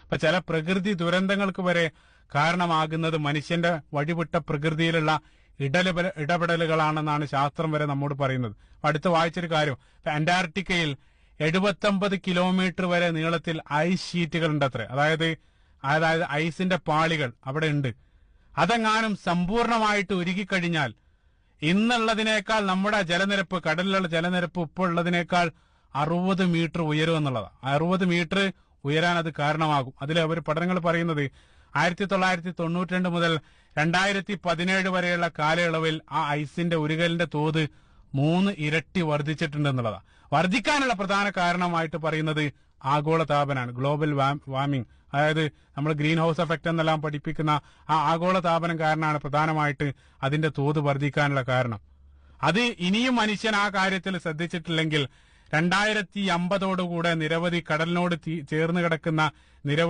ഇപ്പൊ ചില പ്രകൃതി ദുരന്തങ്ങൾക്ക് വരെ കാരണമാകുന്നത് മനുഷ്യന്റെ വഴിവിട്ട പ്രകൃതിയിലുള്ള ഇടപെടലുകളാണെന്നാണ് ശാസ്ത്രം വരെ നമ്മോട് പറയുന്നത്. അടുത്ത് വായിച്ചൊരു കാര്യം, ഇപ്പൊ അന്റാർട്ടിക്കയിൽ 79 കിലോമീറ്റർ വരെ നീളത്തിൽ ഐസ് ഷീറ്റുകൾ ഉണ്ട് അത്രേ. അതായത് ഐസിന്റെ പാളികൾ അവിടെ ഉണ്ട്. അതെങ്ങാനും സമ്പൂർണമായിട്ട് ഉരുകിക്കഴിഞ്ഞാൽ ഇന്നുള്ളതിനേക്കാൾ നമ്മുടെ ജലനിരപ്പ്, കടലിലുള്ള ജലനിരപ്പ് ഇപ്പോൾ ഉള്ളതിനേക്കാൾ 60 മീറ്റർ ഉയരും എന്നുള്ളതാണ്. 60 മീറ്റർ ഉയരാൻ അത് കാരണമാകും. അതിൽ അവർ പഠനങ്ങൾ പറയുന്നത് 1992 മുതൽ 2017 വരെയുള്ള കാലയളവിൽ ആ ഐസിന്റെ ഉരുകലിന്റെ തോത് 3 ഇരട്ടി വർദ്ധിച്ചിട്ടുണ്ടെന്നുള്ളതാണ്. വർദ്ധിക്കാനുള്ള പ്രധാന കാരണമായിട്ട് പറയുന്നത് ആഗോളതാപനാണ്, ഗ്ലോബൽ വാർമിംഗ്. അതായത് നമ്മൾ ഗ്രീൻ ഹൗസ് എഫക്ട് എന്നെല്ലാം പഠിപ്പിക്കുന്ന ആ ആഗോളതാപനം കാരണമാണ് പ്രധാനമായിട്ട് അതിന്റെ തോത് വർദ്ധിക്കാനുള്ള കാരണം. അത് ഇനിയും മനുഷ്യൻ ആ കാര്യത്തിൽ ശ്രദ്ധിച്ചിട്ടില്ലെങ്കിൽ 2050 നിരവധി കടലിനോട് ചേർന്ന് കിടക്കുന്ന നിരവധി